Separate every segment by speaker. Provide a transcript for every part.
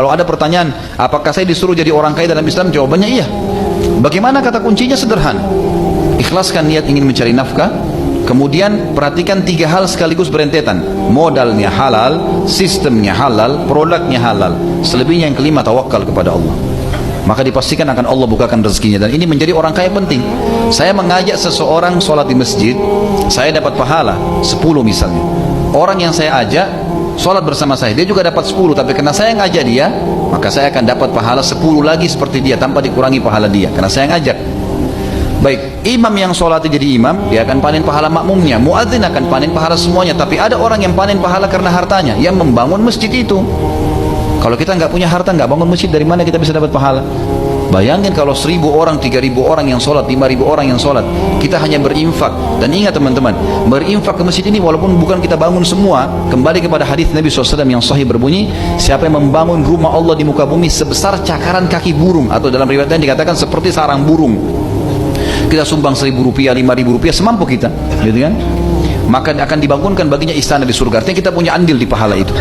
Speaker 1: Kalau ada pertanyaan, apakah saya disuruh jadi orang kaya dalam Islam? Jawabannya iya. Bagaimana? Kata kuncinya sederhana. Ikhlaskan niat ingin mencari nafkah, kemudian perhatikan 3 hal sekaligus berentetan. Modalnya halal, sistemnya halal, produknya halal. Selebihnya yang kelima, tawakal kepada Allah. Maka dipastikan akan Allah bukakan rezekinya. Dan ini menjadi orang kaya penting. Saya mengajak seseorang sholat di masjid, saya dapat pahala 10 misalnya. Orang yang saya ajak sholat bersama saya, dia juga dapat 10. Tapi karena saya ngajak dia, maka saya akan dapat pahala 10 lagi seperti dia, tanpa dikurangi pahala dia, karena saya ngajak. Baik, imam yang sholat jadi imam, dia akan panen pahala makmumnya. Muadzin akan panen pahala semuanya. Tapi ada orang yang panen pahala karena hartanya, yang membangun masjid itu. Kalau kita nggak punya harta, nggak bangun masjid, dari mana kita bisa dapat pahala? Bayangin kalau 1000 orang, 3000 orang yang sholat, 5000 orang yang sholat, kita hanya berinfak. Dan ingat teman-teman, berinfak ke masjid ini walaupun bukan kita bangun semua, kembali kepada hadis Nabi SAW yang sahih berbunyi, siapa yang membangun rumah Allah di muka bumi sebesar cakaran kaki burung, atau dalam riwayat lain dikatakan seperti sarang burung, kita sumbang 1000 rupiah, 5000 rupiah, semampu kita, gitu kan? Maka akan dibangunkan baginya istana di surga. Artinya kita punya andil di pahala itu.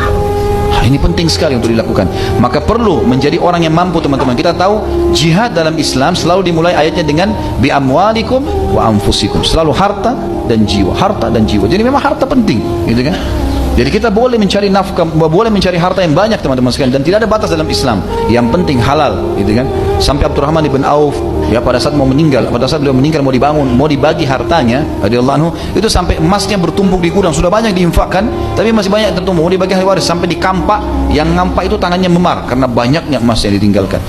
Speaker 1: Ini penting sekali untuk dilakukan. Maka perlu menjadi orang yang mampu, teman-teman. Kita tahu jihad dalam Islam selalu dimulai ayatnya dengan bi amwalikum wa anfusikum. Selalu harta dan jiwa, harta dan jiwa. Jadi memang harta penting, gitu kan? Jadi kita boleh mencari nafkah, boleh mencari harta yang banyak, teman-teman sekalian, dan tidak ada batas dalam Islam. Yang penting halal, gitu kan? Sampai Abdurrahman ibn Auf, ya, pada saat mau meninggal, pada saat beliau meninggal, mau dibangun, mau dibagi hartanya, radhiyallahu anhu, itu sampai emasnya bertumpuk di gudang, sudah banyak diinfakkan, tapi masih banyak tertumpuk, mau dibagi ahli waris, sampai di kampak, yang ngampak itu tangannya memar karena banyaknya emas yang ditinggalkan.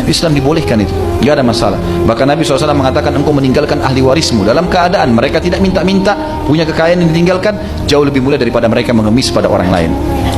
Speaker 1: Islam dibolehkan itu, tidak ada masalah. Bahkan Nabi SAW mengatakan, engkau meninggalkan ahli warismu dalam keadaan mereka tidak minta-minta, punya kekayaan yang ditinggalkan, jauh lebih mulia daripada mereka mengemis pada orang lain.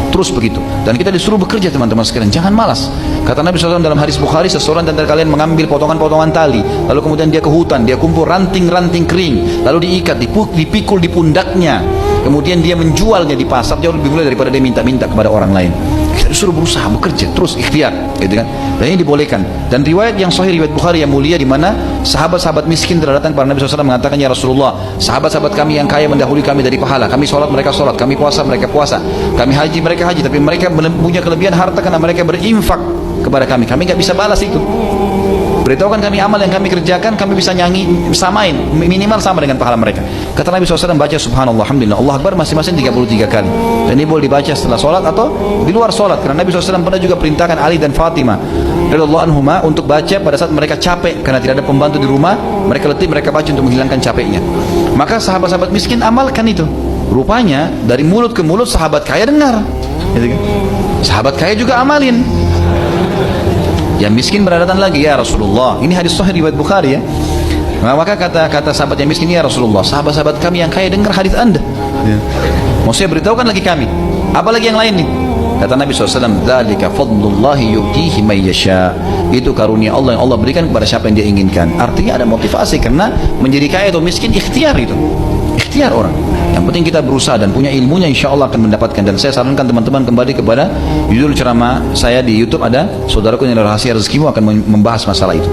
Speaker 1: Terus begitu. Dan kita disuruh bekerja, teman-teman sekalian, jangan malas. Kata Nabi SAW dalam hadis Bukhari, seseorang antara kalian mengambil potongan-potongan tali, lalu kemudian dia ke hutan, dia kumpul ranting-ranting kering, lalu diikat, dipikul di pundaknya, kemudian dia menjualnya di pasar, jauh lebih mulia daripada dia minta-minta kepada orang lain. Kita disuruh berusaha, bekerja, terus ikhtiar, gitu kan? Dan ini dibolehkan. Dan riwayat yang sahih, riwayat Bukhari yang mulia, di mana sahabat-sahabat miskin telah datang kepada Nabi SAW mengatakan, ya Rasulullah, sahabat-sahabat kami yang kaya mendahului kami dari pahala. Kami sholat, mereka sholat. Kami puasa, mereka puasa. Kami haji, mereka haji. Tapi mereka punya kelebihan harta karena mereka berinfak kepada kami. Kami nggak bisa balas itu. Beritahukan kami amal yang kami kerjakan, kami bisa nyanyi, samain, minimal sama dengan pahala mereka. Kata Nabi SAW, baca subhanallah, alhamdulillah, Allah Akbar masing-masing 33 kali. Dan ini boleh dibaca setelah sholat atau di luar sholat. Karena Nabi SAW pernah juga perintahkan Ali dan Fatimah radhiyallahu anhuma untuk baca pada saat mereka capek, karena tidak ada pembantu di rumah, mereka letih, mereka baca untuk menghilangkan capeknya. Maka sahabat-sahabat miskin amalkan itu. Rupanya dari mulut ke mulut sahabat kaya dengar, gitu kan? Sahabat kaya juga amalin. Yang miskin berdatang lagi, ya Rasulullah, ini hadis sahih riwayat Bukhari, ya. Maka kata sahabat yang miskin, ya Rasulullah, sahabat-sahabat kami yang kaya dengar hadis Anda, ya. Maksudnya beritahukan lagi kami, apalagi yang lain nih. Kata Nabi SAW, dzalika fadlullahi yu'tihi may yasha. Itu karunia Allah yang Allah berikan kepada siapa yang dia inginkan. Artinya ada motivasi, karena menjadi kaya atau miskin ikhtiar itu. Ikhtiar orang. Yang penting kita berusaha dan punya ilmunya, insya Allah akan mendapatkan. Dan saya sarankan teman-teman kembali kepada judul ceramah saya di YouTube, ada Saudaraku yang Rahasia Rezekimu, akan membahas masalah itu.